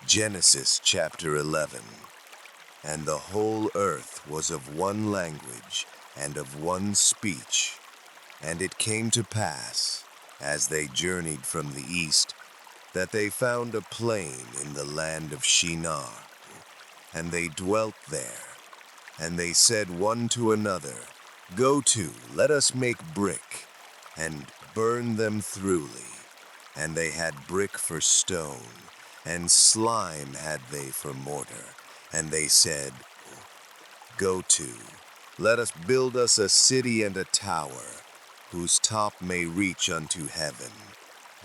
Genesis chapter 11. And the whole earth was of one language and of one speech. And it came to pass, as they journeyed from the east, that they found a plain in the land of Shinar. And they dwelt there. And they said one to another, Go to, let us make brick, and burn them thoroughly. And they had brick for stone, and slime had they for mortar. And they said, Go to, let us build us a city and a tower, whose top may reach unto heaven.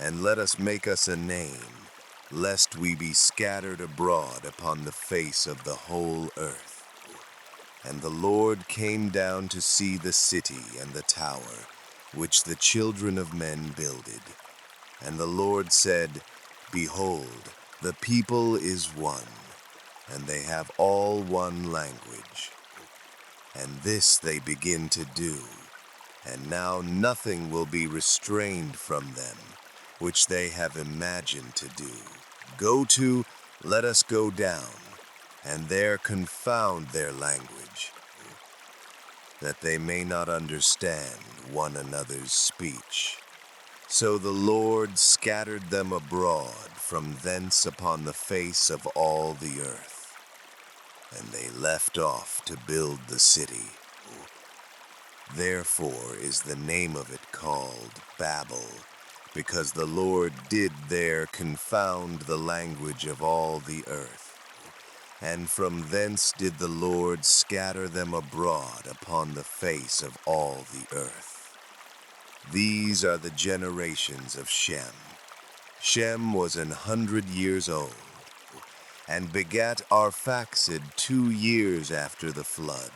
And let us make us a name, lest we be scattered abroad upon the face of the whole earth. And the Lord came down to see the city and the tower, which the children of men builded. And the Lord said, Behold, the people is one, and they have all one language. And this they begin to do, and now nothing will be restrained from them, which they have imagined to do. Go to, let us go down, and there confound their language, that they may not understand one another's speech. So the Lord scattered them abroad from thence upon the face of all the earth. And they left off to build the city. Therefore is the name of it called Babel, because the Lord did there confound the language of all the earth. And from thence did the Lord scatter them abroad upon the face of all the earth. These are the generations of Shem. Shem was 100 years old, and begat Arphaxad 2 years after the flood.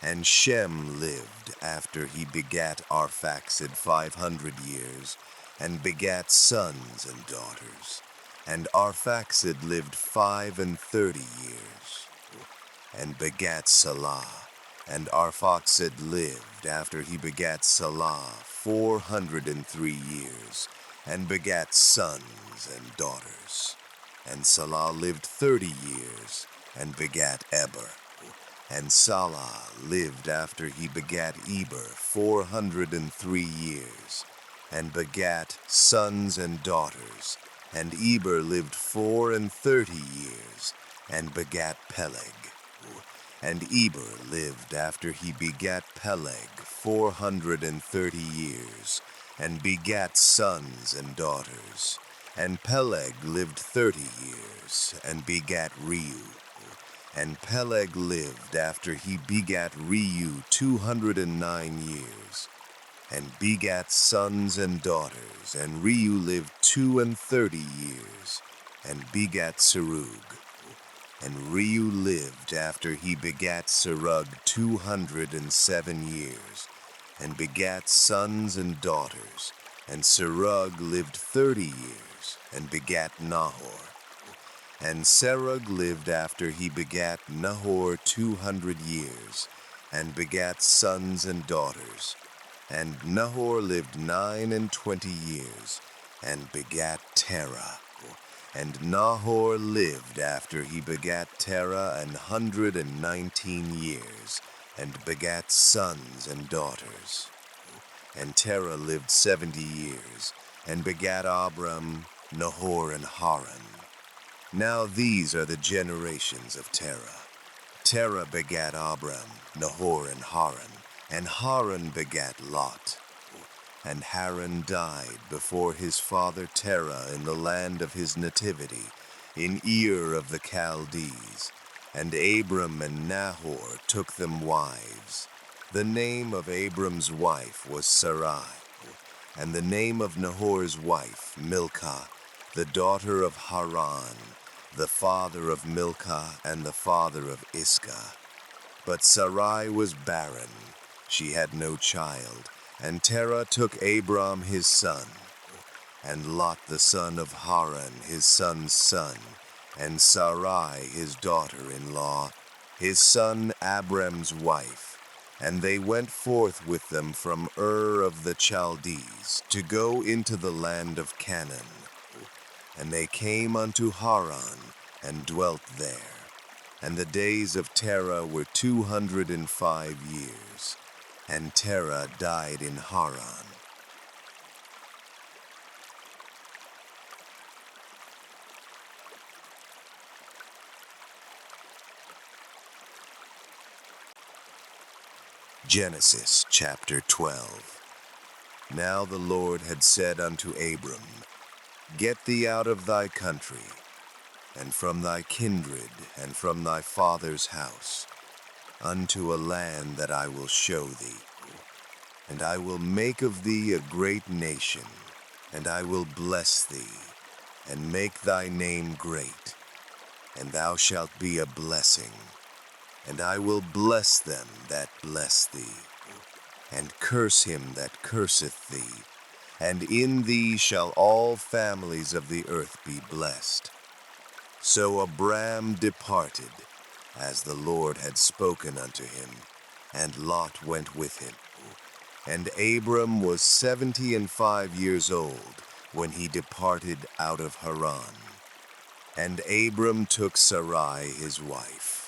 And Shem lived after he begat Arphaxad 500 years, and begat sons and daughters. And Arphaxad lived 35 years, and begat Salah. And Arphaxad lived after he begat Salah 403 years, and begat sons and daughters. And Salah lived 30 years, and begat Eber. And Salah lived after he begat Eber 403 years, and begat sons and daughters. And Eber lived 34 years, and begat Peleg. And Eber lived after he begat Peleg 430 years, and begat sons and daughters. And Peleg lived 30 years, and begat Reu. And Peleg lived after he begat Reu 209 years, and begat sons and daughters. And Reu lived 32 years, and begat Serug. And Reu lived after he begat Serug 207 years, and begat sons and daughters. And Serug lived 30 years, and begat Nahor. And Serug lived after he begat Nahor 200 years, and begat sons and daughters. And Nahor lived 29 years, and begat Terah. And Nahor lived after he begat Terah 119 years, and begat sons and daughters. And Terah lived 70 years, and begat Abram, Nahor, and Haran. Now these are the generations of Terah. Terah begat Abram, Nahor, and Haran. And Haran begat Lot. And Haran died before his father Terah in the land of his nativity, in Ur of the Chaldees. And Abram and Nahor took them wives. The name of Abram's wife was Sarai, and the name of Nahor's wife Milcah, the daughter of Haran, the father of Milcah and the father of Iscah. But Sarai was barren, she had no child. And Terah took Abram his son, and Lot the son of Haran his son's son, and Sarai his daughter-in-law, his son Abram's wife. And they went forth with them from Ur of the Chaldees to go into the land of Canaan. And they came unto Haran, and dwelt there. And the days of Terah were 205 years, and Terah died in Haran. Genesis chapter 12. Now the Lord had said unto Abram, Get thee out of thy country, and from thy kindred, and from thy father's house, unto a land that I will show thee. And I will make of thee a great nation, and I will bless thee, and make thy name great, and thou shalt be a blessing. And I will bless them that bless thee, and curse him that curseth thee. And in thee shall all families of the earth be blessed. So Abram departed, as the Lord had spoken unto him, and Lot went with him. And Abram was 75 old when he departed out of Haran. And Abram took Sarai his wife,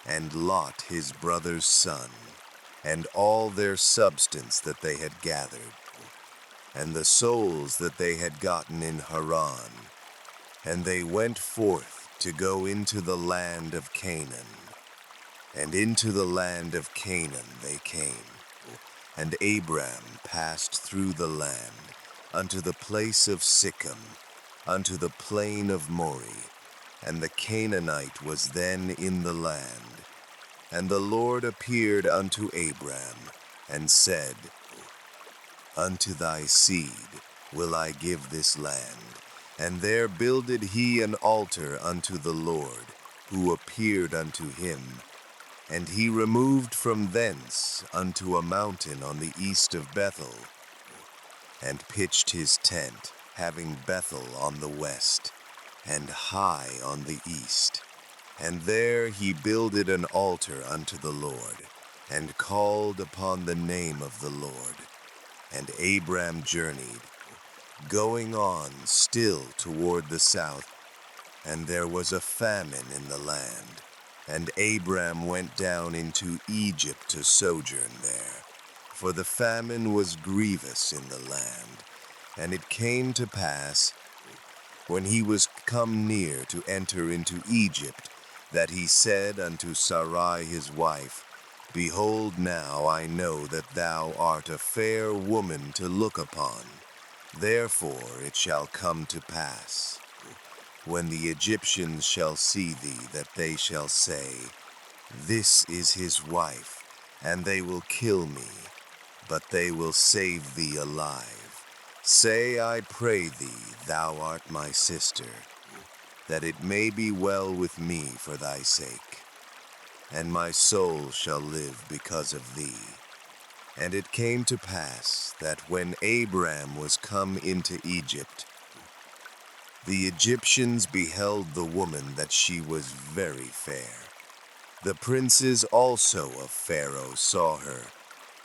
and Lot his brother's son, and all their substance that they had gathered, and the souls that they had gotten in Haran. And they went forth to go into the land of Canaan. And into the land of Canaan they came. And Abram passed through the land, unto the place of Sichem, unto the plain of Moreh. And the Canaanite was then in the land. And the Lord appeared unto Abram, and said, Unto thy seed will I give this land. And there builded he an altar unto the Lord, who appeared unto him. And he removed from thence unto a mountain on the east of Bethel, and pitched his tent, having Bethel on the west, and Hai on the east. And there he builded an altar unto the Lord, and called upon the name of the Lord. And Abram journeyed, going on still toward the south, and there was a famine in the land. And Abram went down into Egypt to sojourn there, for the famine was grievous in the land. And it came to pass, when he was come near to enter into Egypt, that he said unto Sarai his wife, Behold, now I know that thou art a fair woman to look upon. Therefore it shall come to pass, when the Egyptians shall see thee, that they shall say, This is his wife, and they will kill me, but they will save thee alive. Say, I pray thee, thou art my sister, that it may be well with me for thy sake, and my soul shall live because of thee. And it came to pass that when Abram was come into Egypt, the Egyptians beheld the woman that she was very fair. The princes also of Pharaoh saw her,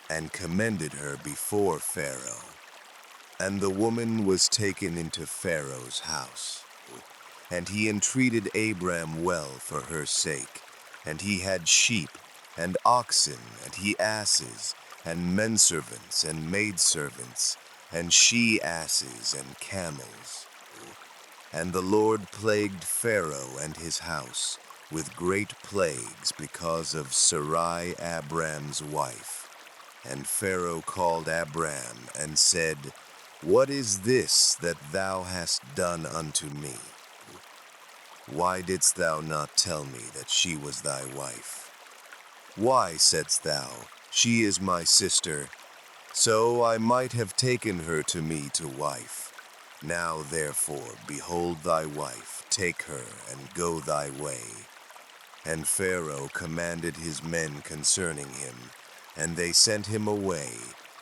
and commended her before Pharaoh. And the woman was taken into Pharaoh's house. And he entreated Abram well for her sake. And he had sheep, and oxen, and he asses, and menservants, and maidservants, and she-asses, and camels. And the Lord plagued Pharaoh and his house with great plagues because of Sarai Abram's wife. And Pharaoh called Abram, and said, What is this that thou hast done unto me? Why didst thou not tell me that she was thy wife? Why saidst thou, She is my sister, so I might have taken her to me to wife? Now therefore, behold thy wife, take her, and go thy way. And Pharaoh commanded his men concerning him, and they sent him away,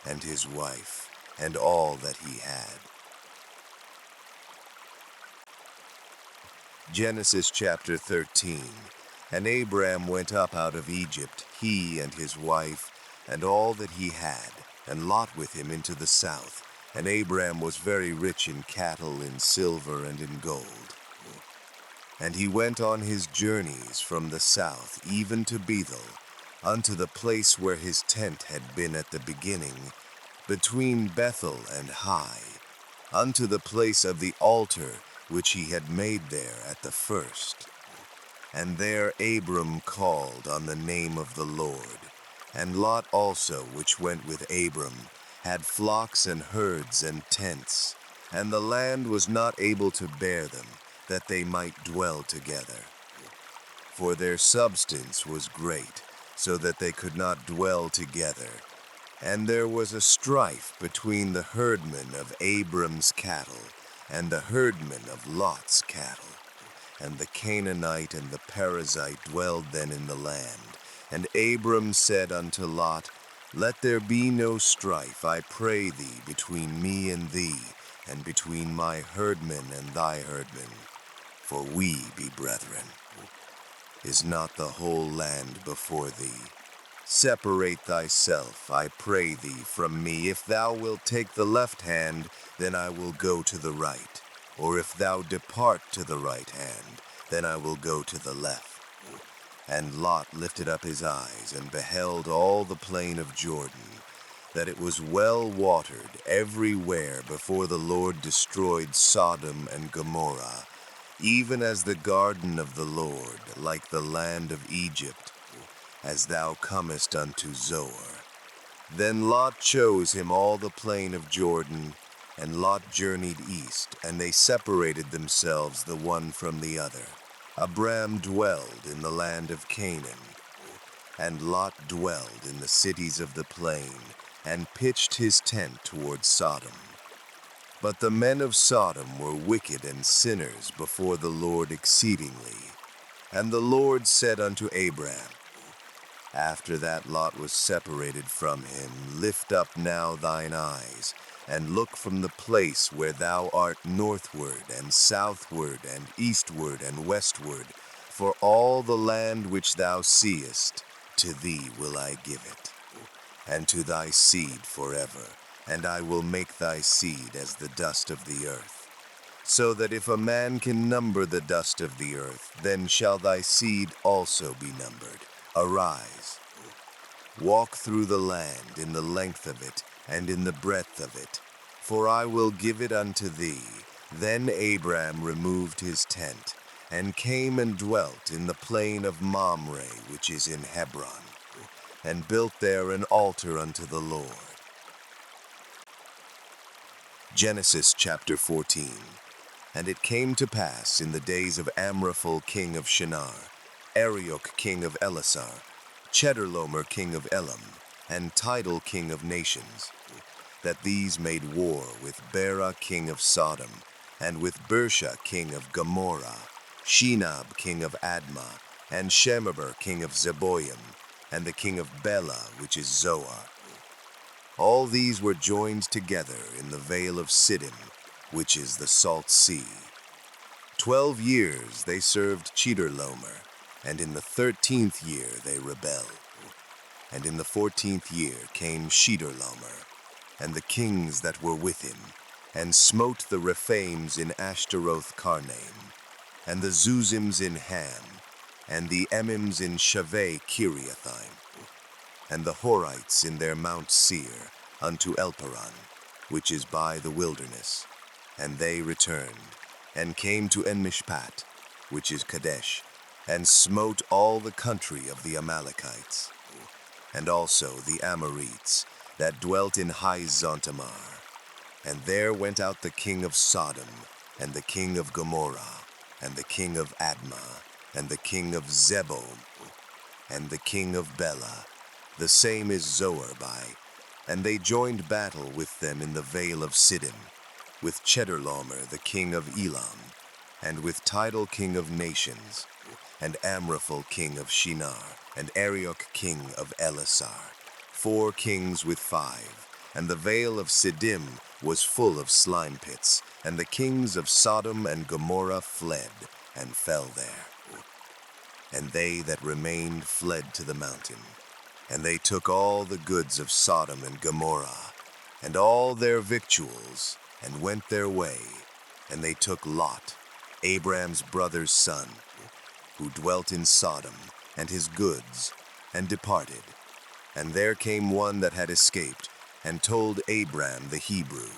and his wife, and all that he had. Genesis chapter 13. And Abram went up out of Egypt, he and his wife, and all that he had, and Lot with him into the south. And Abram was very rich in cattle, in silver, and in gold. And he went on his journeys from the south even to Bethel, unto the place where his tent had been at the beginning, between Bethel and Hai, unto the place of the altar which he had made there at the first. And there Abram called on the name of the Lord. And Lot also, which went with Abram, had flocks and herds and tents, and the land was not able to bear them, that they might dwell together. For their substance was great, so that they could not dwell together. And there was a strife between the herdmen of Abram's cattle and the herdmen of Lot's cattle. And the Canaanite and the Perizzite dwelled then in the land. And Abram said unto Lot, Let there be no strife, I pray thee, between me and thee, and between my herdmen and thy herdmen, for we be brethren. Is not the whole land before thee? Separate thyself, I pray thee, from me. If thou wilt take the left hand, then I will go to the right. Or if thou depart to the right hand, then I will go to the left. And Lot lifted up his eyes, and beheld all the plain of Jordan, that it was well watered everywhere before the Lord destroyed Sodom and Gomorrah, even as the garden of the Lord, like the land of Egypt, as thou comest unto Zoar. Then Lot chose him all the plain of Jordan, and Lot journeyed east, and they separated themselves the one from the other. Abram dwelled in the land of Canaan, and Lot dwelled in the cities of the plain, and pitched his tent toward Sodom. But the men of Sodom were wicked and sinners before the Lord exceedingly. And the Lord said unto Abram, after that Lot was separated from him, Lift up now thine eyes, and look from the place where thou art northward, and southward, and eastward, and westward, for all the land which thou seest, to thee will I give it, and to thy seed forever, and I will make thy seed as the dust of the earth. So that if a man can number the dust of the earth, then shall thy seed also be numbered. Arise, walk through the land in the length of it, and in the breadth of it, for I will give it unto thee. Then Abram removed his tent, and came and dwelt in the plain of Mamre, which is in Hebron, and built there an altar unto the Lord. Genesis chapter 14. And it came to pass in the days of Amraphel king of Shinar, Arioch king of Elasar, Chedorlaomer king of Elam, and Tidal king of nations, that these made war with Bera king of Sodom, and with Bersha king of Gomorrah, Shinab king of Admah, and Shemeber king of Zeboim, and the king of Bela, which is Zoar. All these were joined together in the vale of Siddim, which is the salt sea. 12 years they served Chedorlaomer, and in the 13th year they rebelled. And in the 14th year came Chedorlaomer, and the kings that were with him, and smote the Rephaims in Ashtaroth Karnaim, and the Zuzims in Ham, and the Emims in Shaveh Kiriathaim, and the Horites in their Mount Seir, unto Elparan, which is by the wilderness. And they returned, and came to Enmishpat, which is Kadesh, and smote all the country of the Amalekites, and also the Amorites, that dwelt in Hazontamar. And there went out the king of Sodom, and the king of Gomorrah, and the king of Admah, and the king of Zeboim, and the king of Bela, the same is Zoar by, and they joined battle with them in the vale of Siddim, with Chedorlaomer the king of Elam, and with Tidal king of nations, and Amraphel king of Shinar, and Arioch king of Elasar, 4 kings with 5. And the vale of Siddim was full of slime pits, and the kings of Sodom and Gomorrah fled, and fell there. And they that remained fled to the mountain. And they took all the goods of Sodom and Gomorrah, and all their victuals, and went their way. And they took Lot, Abram's brother's son, who dwelt in Sodom, and his goods, and departed. And there came one that had escaped, and told Abram the Hebrew,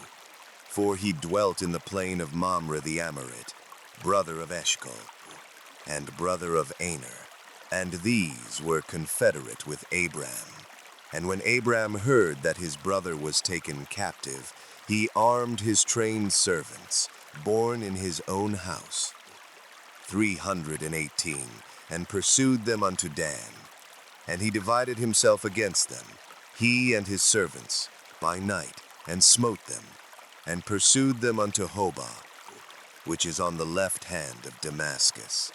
for he dwelt in the plain of Mamre the Amorite, brother of Eshcol, and brother of Aner, and these were confederate with Abram. And when Abram heard that his brother was taken captive, he armed his trained servants, born in his own house, 318, and pursued them unto Dan. And he divided himself against them, he and his servants, by night, and smote them, and pursued them unto Hobah, which is on the left hand of Damascus.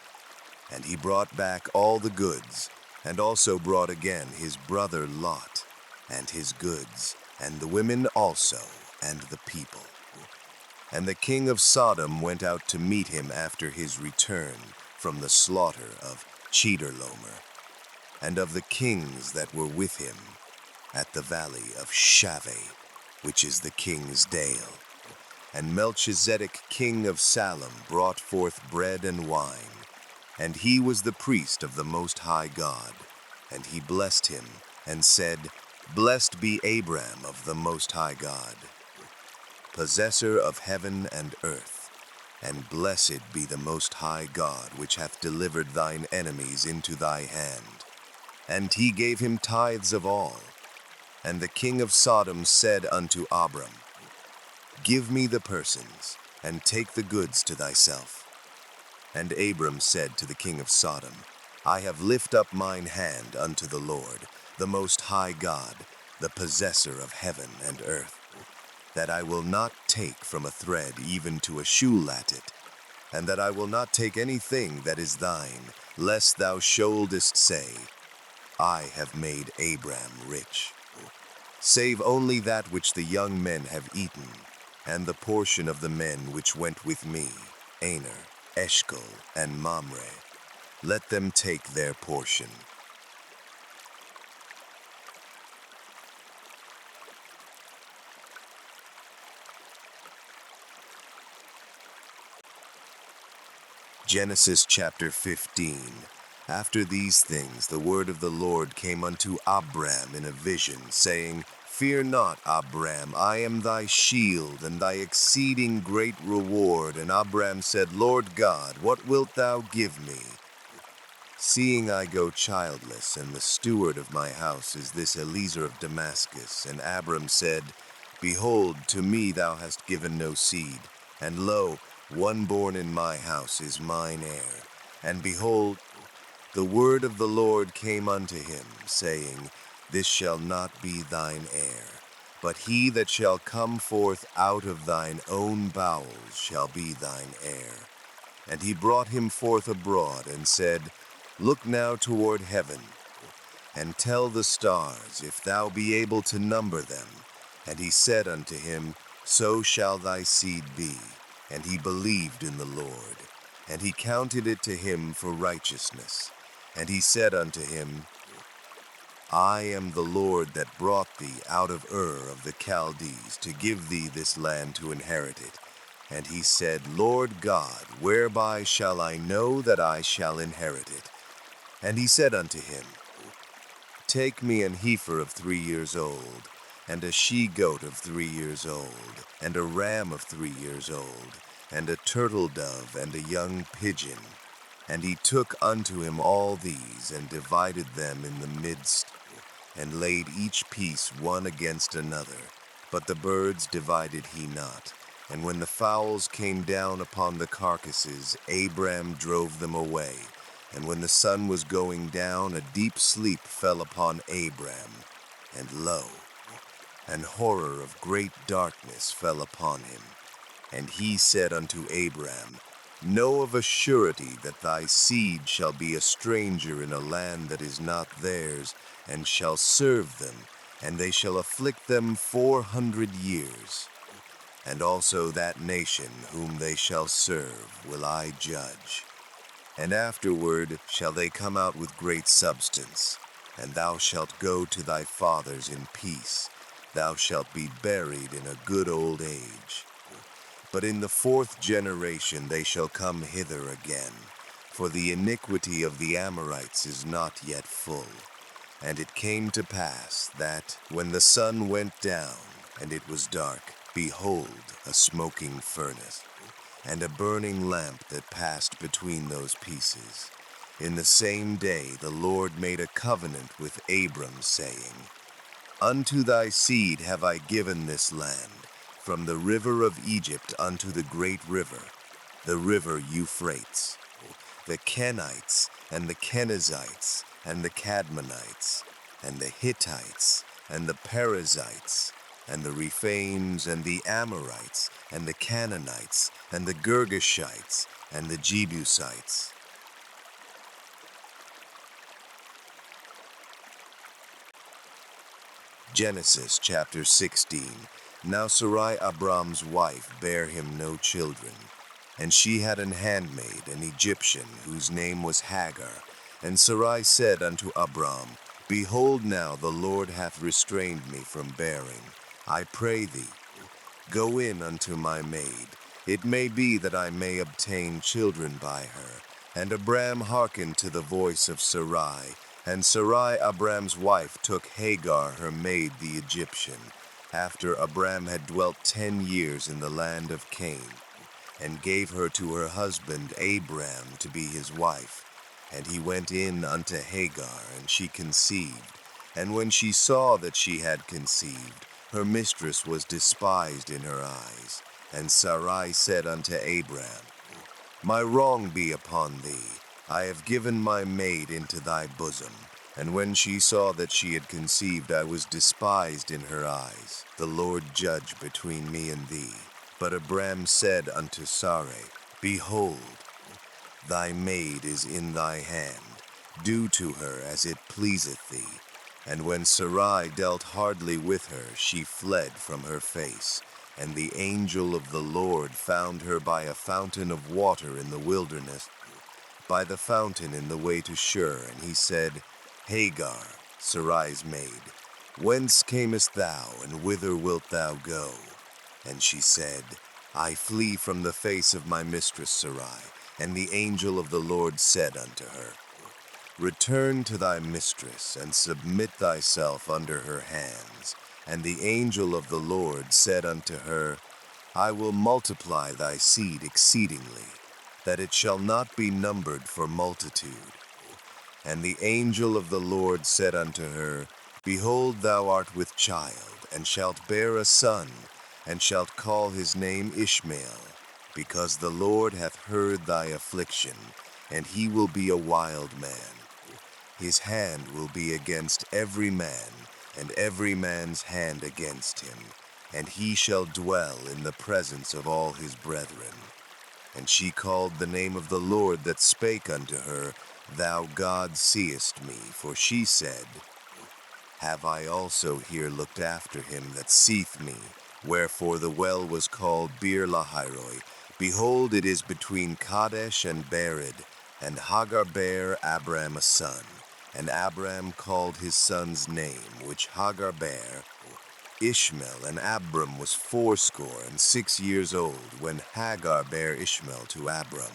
And he brought back all the goods, and also brought again his brother Lot, and his goods, and the women also, and the people. And the king of Sodom went out to meet him after his return from the slaughter of Chedorlaomer, and of the kings that were with him, at the valley of Shaveh, which is the king's dale. And Melchizedek king of Salem brought forth bread and wine, and he was the priest of the Most High God. And he blessed him, and said, Blessed be Abram of the Most High God, possessor of heaven and earth, and blessed be the Most High God, which hath delivered thine enemies into thy hand. And he gave him tithes of all. And the king of Sodom said unto Abram, Give me the persons, and take the goods to thyself. And Abram said to the king of Sodom, I have lift up mine hand unto the Lord, the Most High God, the possessor of heaven and earth, that I will not take from a thread even to a shoe latchet, and that I will not take anything that is thine, lest thou shouldest say, I have made Abram rich, save only that which the young men have eaten, and the portion of the men which went with me, Aner, Eshcol, and Mamre. Let them take their portion. Genesis chapter 15. After these things the word of the Lord came unto Abram in a vision, saying, Fear not, Abram, I am thy shield, and thy exceeding great reward. And Abram said, Lord God, what wilt thou give me? Seeing I go childless, and the steward of my house is this Eliezer of Damascus. And Abram said, Behold, to me thou hast given no seed, and lo, one born in my house is mine heir. And behold, the word of the Lord came unto him, saying, This shall not be thine heir, but he that shall come forth out of thine own bowels shall be thine heir. And he brought him forth abroad, and said, Look now toward heaven, and tell the stars, if thou be able to number them. And he said unto him, So shall thy seed be. And he believed in the Lord, and he counted it to him for righteousness. And he said unto him, I am the Lord that brought thee out of Ur of the Chaldees, to give thee this land to inherit it. And he said, Lord God, whereby shall I know that I shall inherit it? And he said unto him, Take me an heifer of 3 years old, and a she-goat of 3 years old, and a ram of 3 years old, and a turtle dove, and a young pigeon. And he took unto him all these, and divided them in the midst, and laid each piece one against another. But the birds divided he not. And when the fowls came down upon the carcasses, Abram drove them away. And when the sun was going down, a deep sleep fell upon Abram. And lo, an horror of great darkness fell upon him. And he said unto Abram, Know of a surety that thy seed shall be a stranger in a land that is not theirs, and shall serve them, and they shall afflict them 400 years. And also that nation whom they shall serve will I judge. And afterward shall they come out with great substance, and thou shalt go to thy fathers in peace. Thou shalt be buried in a good old age. But in the fourth generation they shall come hither again, for the iniquity of the Amorites is not yet full. And it came to pass that, when the sun went down, and it was dark, behold, a smoking furnace, and a burning lamp that passed between those pieces. In the same day the Lord made a covenant with Abram, saying, Unto thy seed have I given this land, from the river of Egypt unto the great river, the river Euphrates, the Kenites, and the Kenizzites, and the Cadmonites, and the Hittites, and the Perizzites, and the Rephaims, and the Amorites, and the Canaanites, and the Girgashites, and the Jebusites. Genesis chapter 16. Now Sarai Abram's wife bare him no children, and she had an handmaid, an Egyptian, whose name was Hagar. And Sarai said unto Abram, Behold now the Lord hath restrained me from bearing. I pray thee, go in unto my maid. It may be that I may obtain children by her. And Abram hearkened to the voice of Sarai. And Sarai Abram's wife took Hagar her maid the Egyptian, after Abram had dwelt 10 years in the land of Canaan, and gave her to her husband Abram to be his wife. And he went in unto Hagar, and she conceived. And when she saw that she had conceived, her mistress was despised in her eyes. And Sarai said unto Abram, My wrong be upon thee. I have given my maid into thy bosom. And when she saw that she had conceived, I was despised in her eyes. The Lord judge between me and thee. But Abram said unto Sarai, Behold, thy maid is in thy hand. Do to her as it pleaseth thee. And when Sarai dealt hardly with her, she fled from her face. And the angel of the Lord found her by a fountain of water in the wilderness, by the fountain in the way to Shur. And he said, Hagar, Sarai's maid, whence camest thou, and whither wilt thou go? And she said, I flee from the face of my mistress Sarai. And the angel of the Lord said unto her, Return to thy mistress, and submit thyself under her hands. And the angel of the Lord said unto her, I will multiply thy seed exceedingly, that it shall not be numbered for multitude. And the angel of the Lord said unto her, Behold, thou art with child, and shalt bear a son, and shalt call his name Ishmael, because the Lord hath heard thy affliction, and he will be a wild man. His hand will be against every man, and every man's hand against him, and he shall dwell in the presence of all his brethren. And she called the name of the Lord that spake unto her, Thou God seest me. For she said, Have I also here looked after him that seeth me? Wherefore the well was called Beer Lahairoi. Behold, it is between Kadesh and Bered. And Hagar bare Abram a son. And Abram called his son's name, which Hagar bare, Ishmael. And Abram was 86 years old when Hagar bare Ishmael to Abram.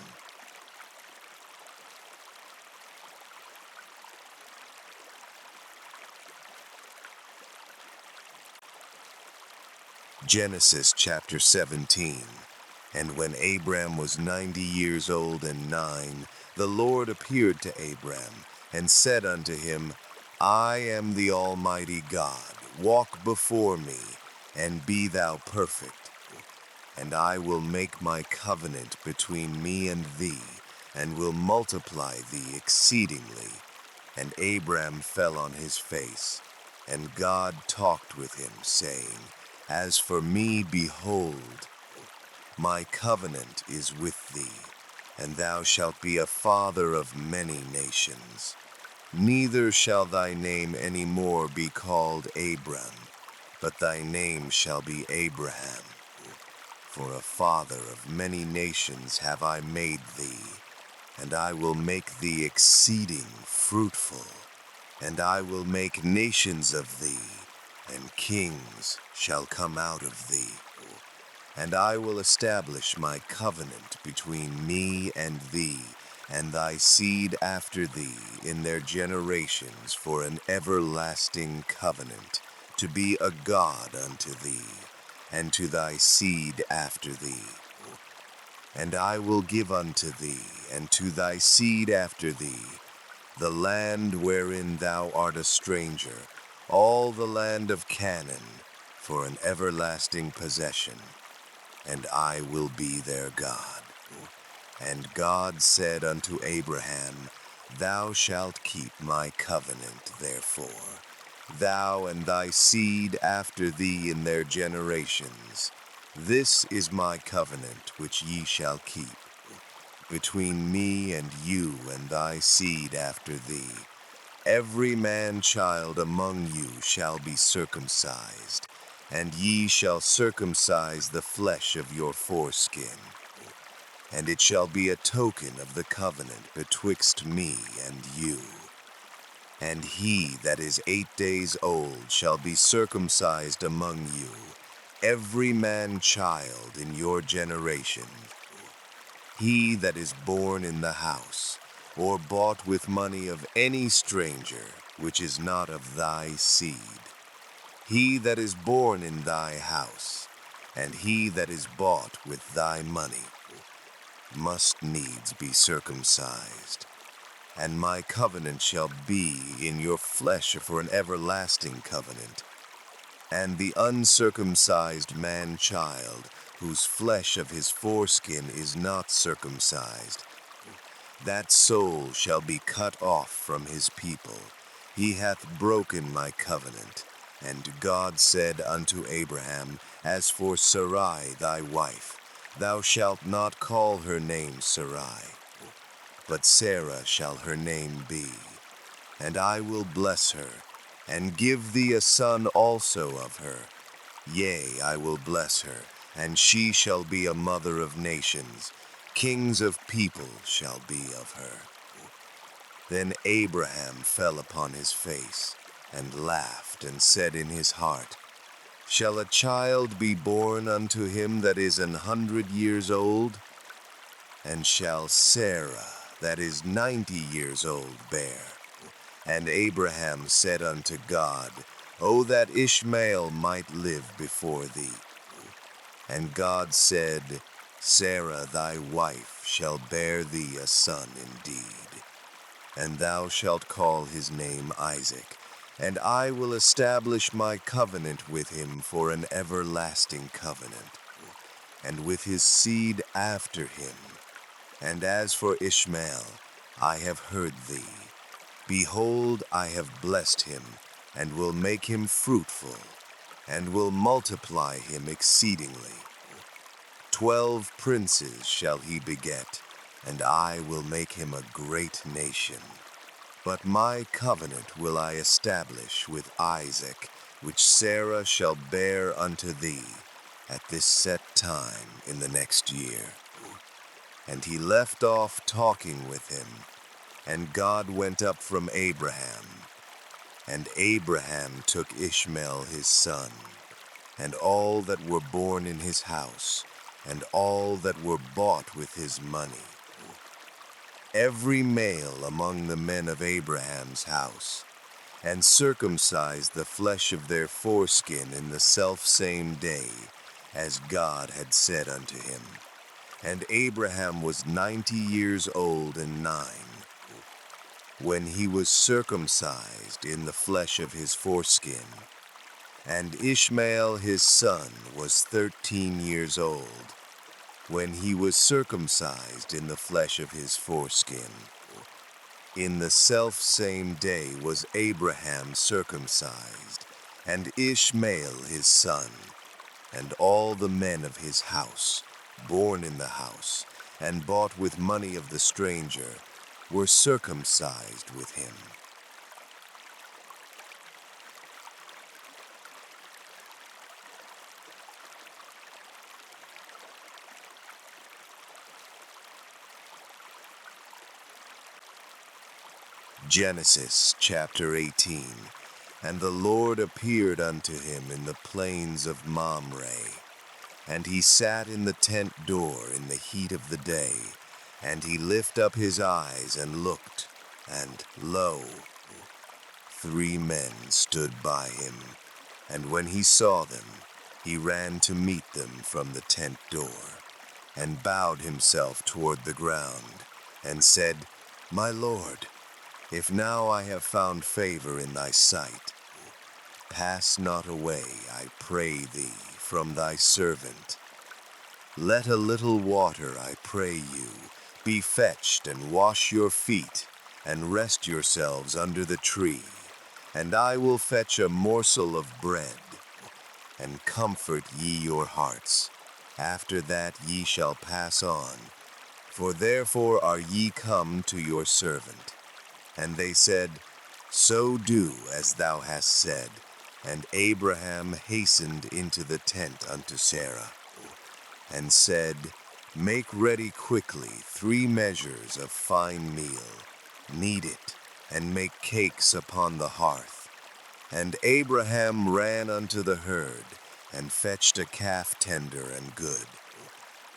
Genesis chapter 17. And when Abram was 90 years old and 9, the Lord appeared to Abram, and said unto him, I am the Almighty God. Walk before me, and be thou perfect. And I will make my covenant between me and thee, and will multiply thee exceedingly. And Abram fell on his face, and God talked with him, saying, As for me, behold, my covenant is with thee, and thou shalt be a father of many nations. Neither shall thy name any more be called Abram, but thy name shall be Abraham. For a father of many nations have I made thee, and I will make thee exceeding fruitful, and I will make nations of thee, and kings shall come out of thee. And I will establish my covenant between me and thee, and thy seed after thee in their generations for an everlasting covenant, to be a God unto thee, and to thy seed after thee. And I will give unto thee, and to thy seed after thee, the land wherein thou art a stranger, all the land of Canaan, for an everlasting possession, and I will be their God. And God said unto Abraham, Thou shalt keep my covenant, therefore, thou and thy seed after thee in their generations. This is my covenant which ye shall keep, between me and you and thy seed after thee. Every man-child among you shall be circumcised, and ye shall circumcise the flesh of your foreskin. And it shall be a token of the covenant betwixt me and you. And he that is 8 days old shall be circumcised among you, every man-child in your generation. He that is born in the house, or bought with money of any stranger, which is not of thy seed. He that is born in thy house, and he that is bought with thy money, must needs be circumcised. And my covenant shall be in your flesh for an everlasting covenant. And the uncircumcised man-child, whose flesh of his foreskin is not circumcised, that soul shall be cut off from his people. He hath broken my covenant. And God said unto Abraham, As for Sarai thy wife, thou shalt not call her name Sarai, but Sarah shall her name be. And I will bless her, and give thee a son also of her. Yea, I will bless her, and she shall be a mother of nations. Kings of people shall be of her. Then Abraham fell upon his face, and laughed, and said in his heart, Shall a child be born unto him that is 100 years old? And shall Sarah, that is 90 years old, bear? And Abraham said unto God, O that Ishmael might live before thee. And God said, Sarah thy wife shall bear thee a son indeed, and thou shalt call his name Isaac, and I will establish my covenant with him for an everlasting covenant, and with his seed after him. And as for Ishmael, I have heard thee. Behold, I have blessed him, and will make him fruitful, and will multiply him exceedingly. 12 princes shall he beget, and I will make him a great nation. But my covenant will I establish with Isaac, which Sarah shall bear unto thee at this set time in the next year. And he left off talking with him, and God went up from Abraham. And Abraham took Ishmael his son, and all that were born in his house, and all that were bought with his money, every male among the men of Abraham's house, and circumcised the flesh of their foreskin in the selfsame day, as God had said unto him. And Abraham was 90 years old and 9, when he was circumcised in the flesh of his foreskin. And Ishmael his son was 13 years old, when he was circumcised in the flesh of his foreskin. In the selfsame day was Abraham circumcised, and Ishmael his son, and all the men of his house, born in the house, and bought with money of the stranger, were circumcised with him. Genesis chapter 18. And the Lord appeared unto him in the plains of Mamre, And he sat in the tent door in the heat of the day, and he lifted up his eyes and looked, and lo, 3 men stood by him. And when he saw them, he ran to meet them from the tent door, and bowed himself toward the ground, and said, My Lord, if now I have found favor in thy sight, pass not away, I pray thee, from thy servant. Let a little water, I pray you, be fetched, and wash your feet, and rest yourselves under the tree. And I will fetch a morsel of bread, and comfort ye your hearts. After that ye shall pass on, for therefore are ye come to your servant. And they said, So do as thou hast said. And Abraham hastened into the tent unto Sarah, and said, Make ready quickly 3 measures of fine meal, knead it, and make cakes upon the hearth. And Abraham ran unto the herd, and fetched a calf tender and good,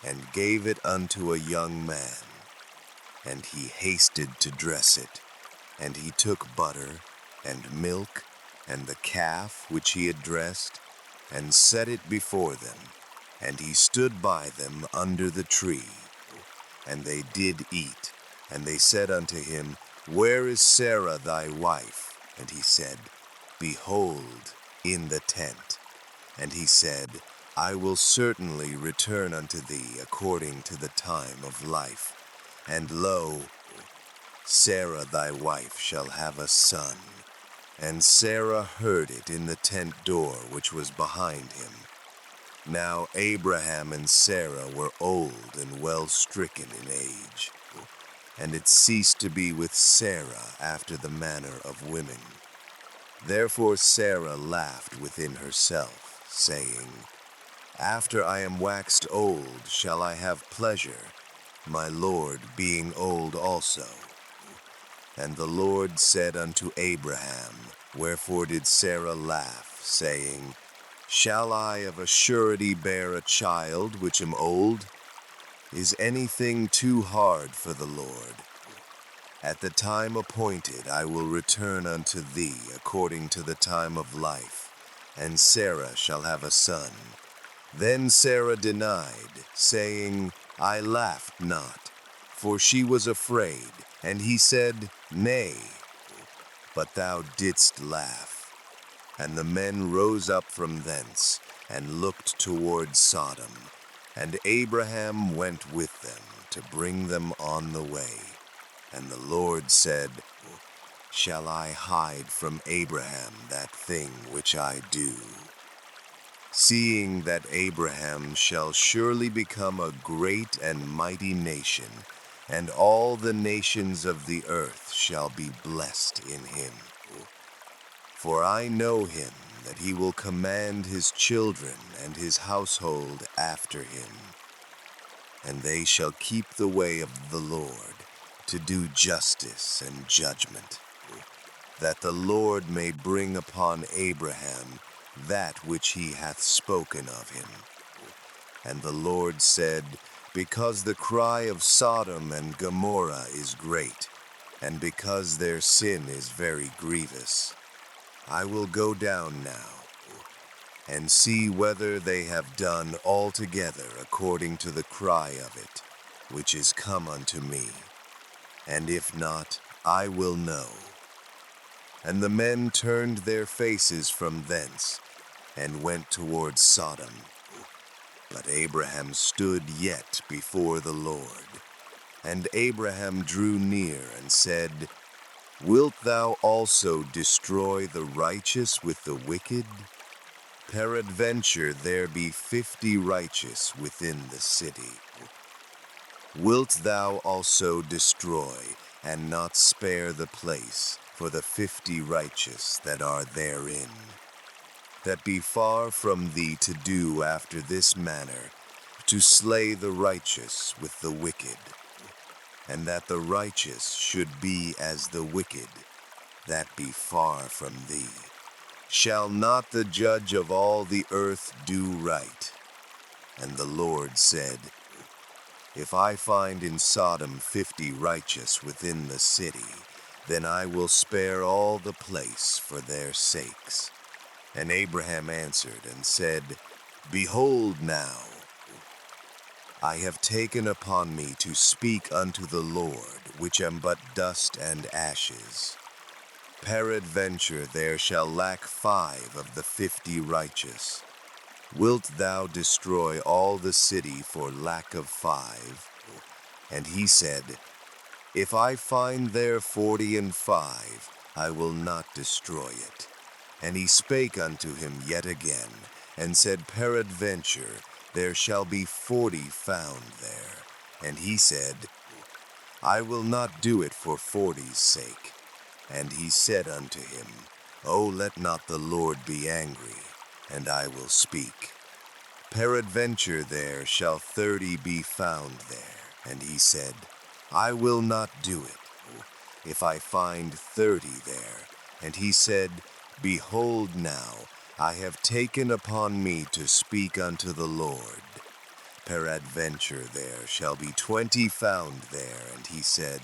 and gave it unto a young man. And he hasted to dress it. And he took butter, and milk, and the calf which he had dressed, and set it before them. And he stood by them under the tree. And they did eat. And they said unto him, Where is Sarah thy wife? And he said, Behold, in the tent. And he said, I will certainly return unto thee according to the time of life. And lo, Sarah thy wife shall have a son. And Sarah heard it in the tent door which was behind him. Now Abraham and Sarah were old and well stricken in age, and it ceased to be with Sarah after the manner of women. Therefore Sarah laughed within herself, saying, After I am waxed old shall I have pleasure, my Lord being old also. And the Lord said unto Abraham, Wherefore did Sarah laugh, saying, Shall I of a surety bear a child which am old? Is anything too hard for the Lord? At the time appointed I will return unto thee according to the time of life, and Sarah shall have a son. Then Sarah denied, saying, I laughed not, for she was afraid. And he said, Nay, but thou didst laugh. And the men rose up from thence, and looked toward Sodom. And Abraham went with them to bring them on the way. And the Lord said, Shall I hide from Abraham that thing which I do? Seeing that Abraham shall surely become a great and mighty nation, and all the nations of the earth shall be blessed in him. For I know him, that he will command his children and his household after him, and they shall keep the way of the Lord, to do justice and judgment, that the Lord may bring upon Abraham that which he hath spoken of him. And the Lord said, Because the cry of Sodom and Gomorrah is great, and because their sin is very grievous, I will go down now, and see whether they have done altogether according to the cry of it, which is come unto me. And if not, I will know. And the men turned their faces from thence, and went toward Sodom. But Abraham stood yet before the Lord. And Abraham drew near and said, Wilt thou also destroy the righteous with the wicked? Peradventure there be 50 righteous within the city. Wilt thou also destroy, and not spare the place for the 50 righteous that are therein? That be far from thee to do after this manner, to slay the righteous with the wicked, and that the righteous should be as the wicked, that be far from thee. Shall not the judge of all the earth do right? And the Lord said, If I find in Sodom 50 righteous within the city, then I will spare all the place for their sakes. And Abraham answered and said, Behold now, I have taken upon me to speak unto the Lord, which am but dust and ashes. Peradventure there shall lack 5 of the 50 righteous. Wilt thou destroy all the city for lack of 5? And he said, If I find there 45, I will not destroy it. And he spake unto him yet again, and said, Peradventure there shall be 40 found there. And he said, I will not do it for 40's sake. And he said unto him, O let not the Lord be angry, and I will speak. Peradventure there shall 30 be found there. And he said, I will not do it, if I find 30 there. And he said, Behold now, I have taken upon me to speak unto the Lord. Peradventure there shall be 20 found there. And he said,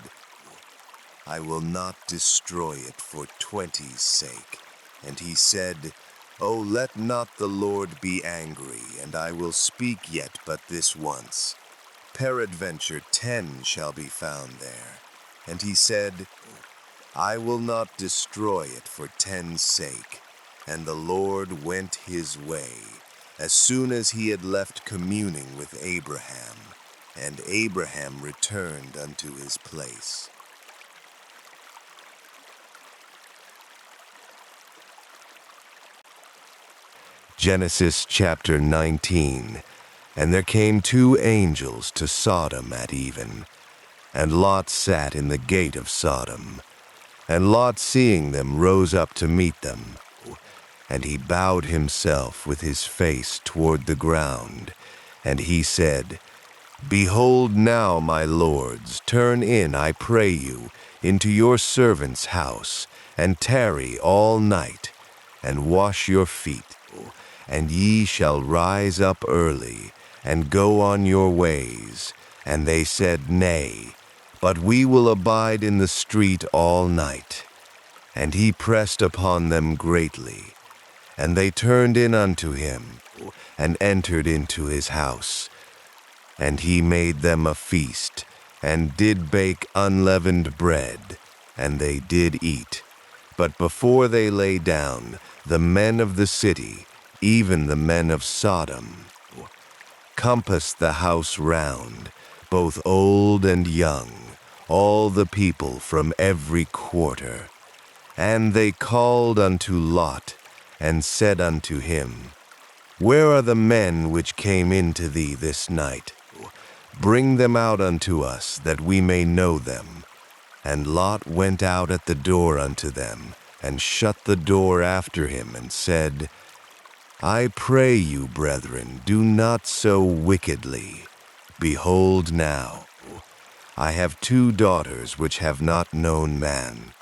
I will not destroy it for 20's sake. And he said, O let not the Lord be angry, and I will speak yet but this once. Peradventure 10 shall be found there. And he said, I will not destroy it for 10's sake. And the Lord went his way, as soon as he had left communing with Abraham. And Abraham returned unto his place. Genesis chapter 19. And there came 2 angels to Sodom at even, and Lot sat in the gate of Sodom. And Lot, seeing them, rose up to meet them. And he bowed himself with his face toward the ground. And he said, Behold now, my lords, turn in, I pray you, into your servant's house, and tarry all night, and wash your feet. And ye shall rise up early, and go on your ways. And they said, Nay, but we will abide in the street all night. And he pressed upon them greatly. And they turned in unto him, and entered into his house. And he made them a feast, and did bake unleavened bread, and they did eat. But before they lay down, the men of the city, even the men of Sodom, compassed the house round, both old and young, all the people from every quarter. And they called unto Lot, and said unto him, Where are the men which came into thee this night? Bring them out unto us, that we may know them. And Lot went out at the door unto them, and shut the door after him, and said, I pray you, brethren, do not so wickedly. Behold now, I have 2 daughters which have not known man.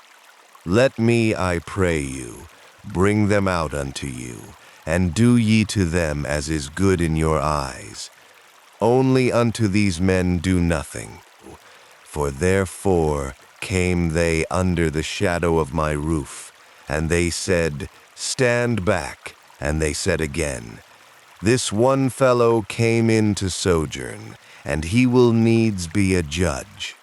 Let me, I pray you, bring them out unto you, and do ye to them as is good in your eyes. Only unto these men do nothing, for therefore came they under the shadow of my roof. And they said, Stand back. And they said again, This one fellow came in to sojourn, and he will needs be a judge.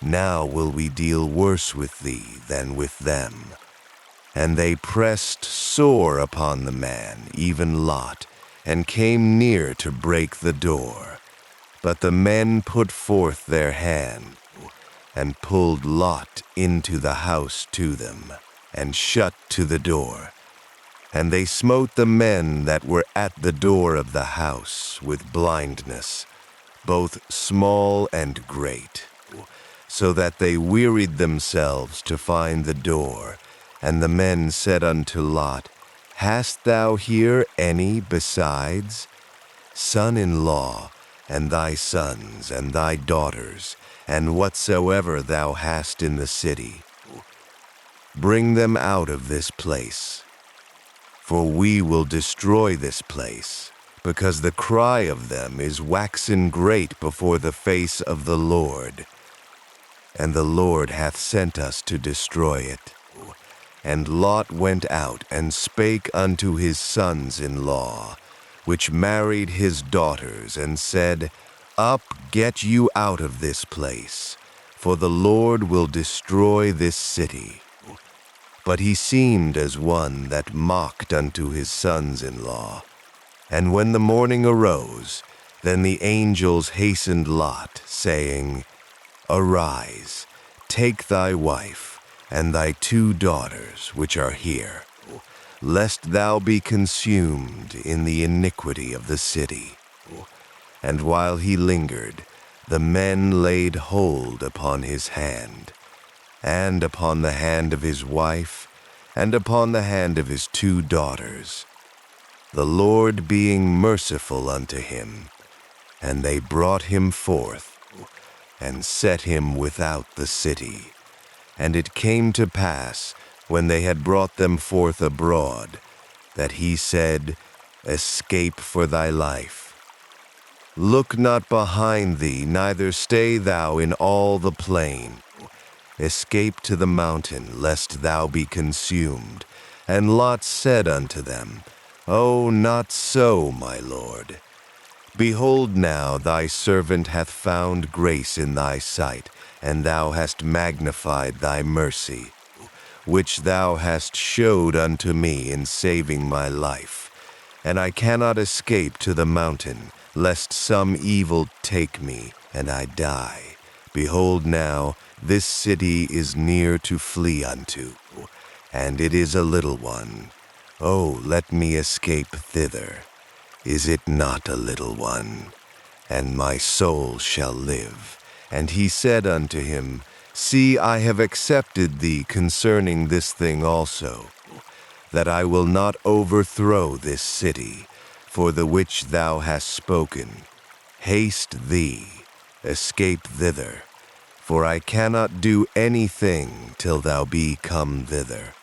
Now will we deal worse with thee than with them. And they pressed sore upon the man, even Lot, and came near to break the door. But the men put forth their hand, and pulled Lot into the house to them, and shut to the door. And they smote the men that were at the door of the house with blindness, both small and great, so that they wearied themselves to find the door. And the men said unto Lot, Hast thou here any besides? Son-in-law, and thy sons, and thy daughters, and whatsoever thou hast in the city. Bring them out of this place. For we will destroy this place, because the cry of them is waxen great before the face of the Lord, and the Lord hath sent us to destroy it. And Lot went out and spake unto his sons-in-law, which married his daughters, and said, Up, get you out of this place, for the Lord will destroy this city. But he seemed as one that mocked unto his sons-in-law. And when the morning arose, then the angels hastened Lot, saying, Arise, take thy wife, and thy 2 daughters, which are here, lest thou be consumed in the iniquity of the city. And while he lingered, the men laid hold upon his hand, and upon the hand of his wife, and upon the hand of his 2 daughters, the Lord being merciful unto him. And they brought him forth, and set him without the city. And it came to pass, when they had brought them forth abroad, that he said, Escape for thy life. Look not behind thee, neither stay thou in all the plain. Escape to the mountain, lest thou be consumed. And Lot said unto them, O, not so, my lord. Behold now, thy servant hath found grace in thy sight, and thou hast magnified thy mercy, which thou hast showed unto me in saving my life. And I cannot escape to the mountain, lest some evil take me, and I die. Behold now, this city is near to flee unto, and it is a little one. O, let me escape thither. Is it not a little one? And my soul shall live. And he said unto him, See, I have accepted thee concerning this thing also, that I will not overthrow this city, for the which thou hast spoken. Haste thee, escape thither, for I cannot do anything till thou be come thither.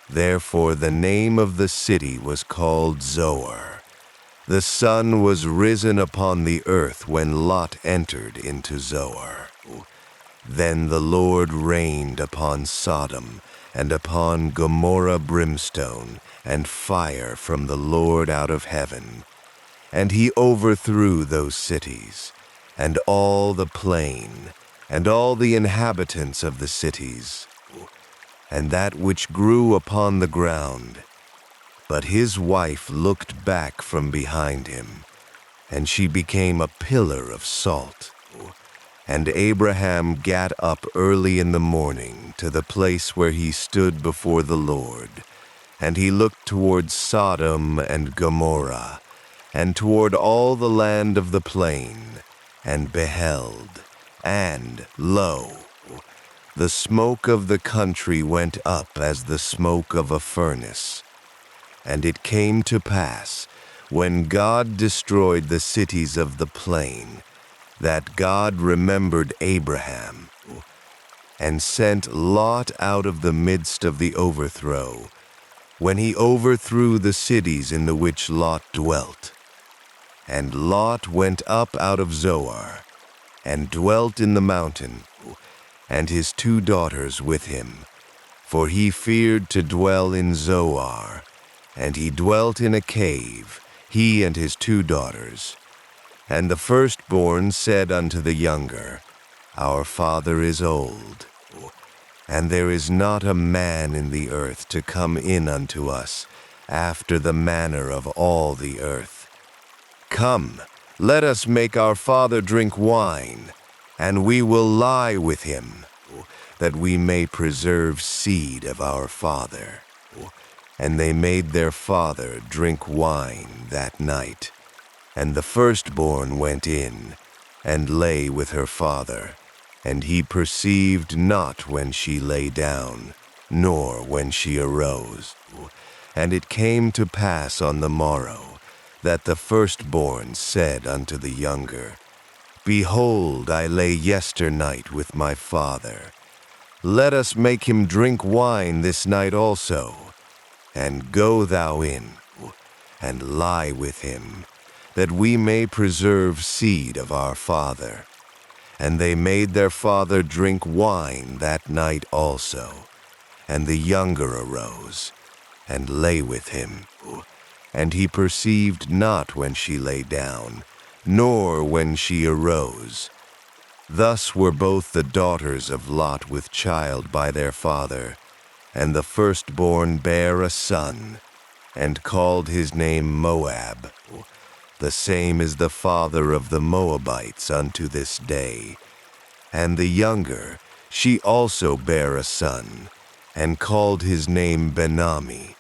Therefore the name of the city was called Zoar. The sun was risen upon the earth when Lot entered into Zoar. Then the Lord rained upon Sodom, and upon Gomorrah brimstone, and fire from the Lord out of heaven. And he overthrew those cities, and all the plain, and all the inhabitants of the cities, and that which grew upon the ground. But his wife looked back from behind him, and she became a pillar of salt. And Abraham gat up early in the morning to the place where he stood before the Lord, and he looked toward Sodom and Gomorrah, and toward all the land of the plain, and beheld, and, lo, the smoke of the country went up as the smoke of a furnace. And it came to pass, when God destroyed the cities of the plain, that God remembered Abraham, and sent Lot out of the midst of the overthrow, when he overthrew the cities in the which Lot dwelt. And Lot went up out of Zoar, and dwelt in the mountain, and his 2 daughters with him, for he feared to dwell in Zoar, and he dwelt in a cave, he and his 2 daughters. And the firstborn said unto the younger, Our father is old, and there is not a man in the earth to come in unto us, after the manner of all the earth. Come, let us make our father drink wine, and we will lie with him, that we may preserve seed of our father. And they made their father drink wine that night. And the firstborn went in, and lay with her father, and he perceived not when she lay down, nor when she arose. And it came to pass on the morrow, that the firstborn said unto the younger, Behold, I lay yesternight with my father. Let us make him drink wine this night also, and go thou in. and lie with him, that we may preserve seed of our father. And they made their father drink wine that night also. And the younger arose, and lay with him. And he perceived not when she lay down, nor when she arose. Thus were both the daughters of Lot with child by their father, and the firstborn bare a son, and called his name Moab. The same is the father of the Moabites unto this day. And the younger, she also bare a son, and called his name Benami.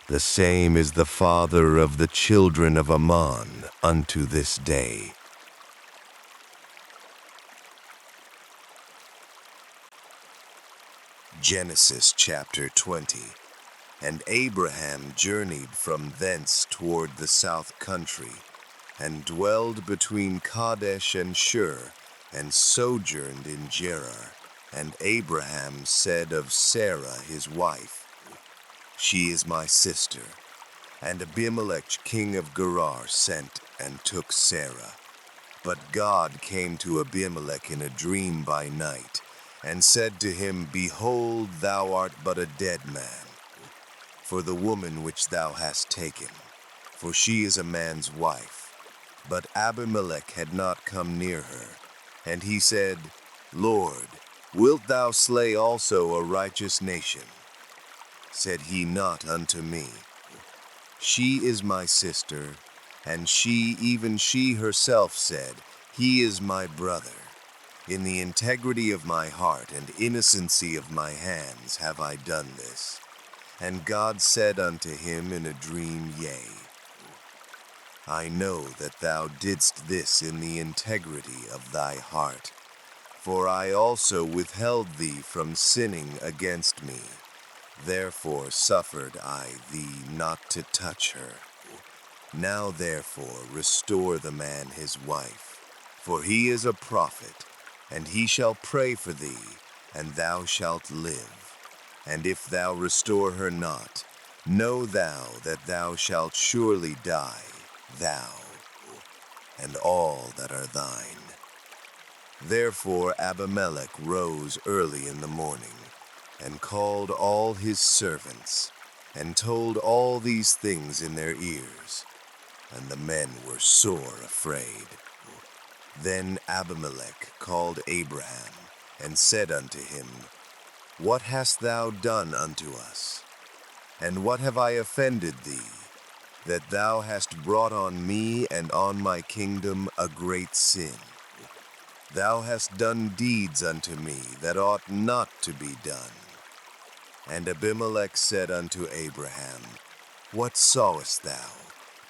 The same is the father of the children of Ammon unto this day. Genesis chapter 20. And Abraham journeyed from thence toward the south country, and dwelled between Kadesh and Shur, and sojourned in Gerar. And Abraham said of Sarah his wife, She is my sister. And Abimelech king of Gerar sent and took Sarah. But God came to Abimelech in a dream by night, and said to him, Behold, thou art but a dead man, for the woman which thou hast taken, for she is a man's wife. But Abimelech had not come near her. And he said, Lord, wilt thou slay also a righteous nation? Said he not unto me, She is my sister, and she, even she herself said, He is my brother. In the integrity of my heart and innocency of my hands have I done this. And God said unto him in a dream, Yea, I know that thou didst this in the integrity of thy heart, for I also withheld thee from sinning against me. Therefore suffered I thee not to touch her. Now therefore restore the man his wife, for he is a prophet, and he shall pray for thee, and thou shalt live. And if thou restore her not, know thou that thou shalt surely die, thou, and all that are thine. Therefore Abimelech rose early in the morning, and called all his servants, and told all these things in their ears. And the men were sore afraid. Then Abimelech called Abraham, and said unto him, What hast thou done unto us? And what have I offended thee, that thou hast brought on me and on my kingdom a great sin? Thou hast done deeds unto me that ought not to be done. And Abimelech said unto Abraham, What sawest thou,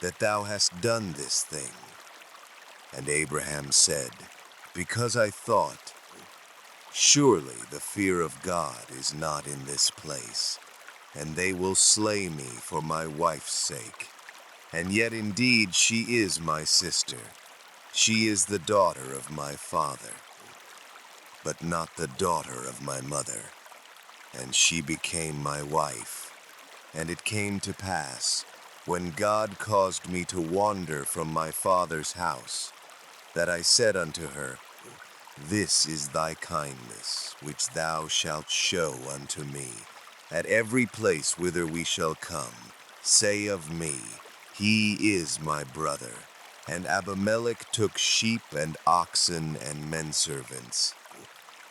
that thou hast done this thing? And Abraham said, Because I thought, Surely the fear of God is not in this place, and they will slay me for my wife's sake. And yet indeed she is my sister. She is the daughter of my father, but not the daughter of my mother. And she became my wife. And it came to pass, when God caused me to wander from my father's house, that I said unto her, This is thy kindness, which thou shalt show unto me. At every place whither we shall come, say of me, He is my brother. And Abimelech took sheep and oxen and menservants,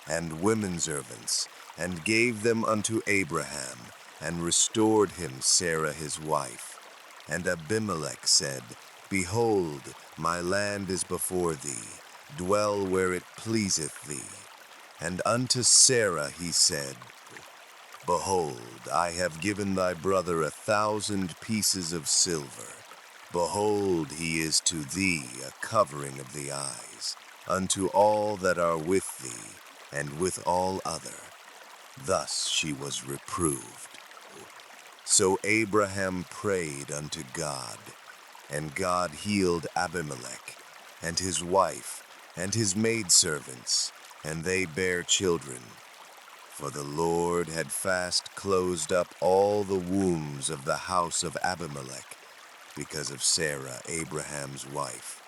and womenservants, and gave them unto Abraham, and restored him Sarah his wife. And Abimelech said, Behold, my land is before thee, dwell where it pleaseth thee. And unto Sarah he said, Behold, I have given thy brother 1,000 pieces of silver. Behold, he is to thee a covering of the eyes, unto all that are with thee, and with all other. Thus she was reproved. So Abraham prayed unto God, and God healed Abimelech, and his wife, and his maidservants, and they bare children. For the Lord had fast closed up all the wombs of the house of Abimelech, because of Sarah, Abraham's wife.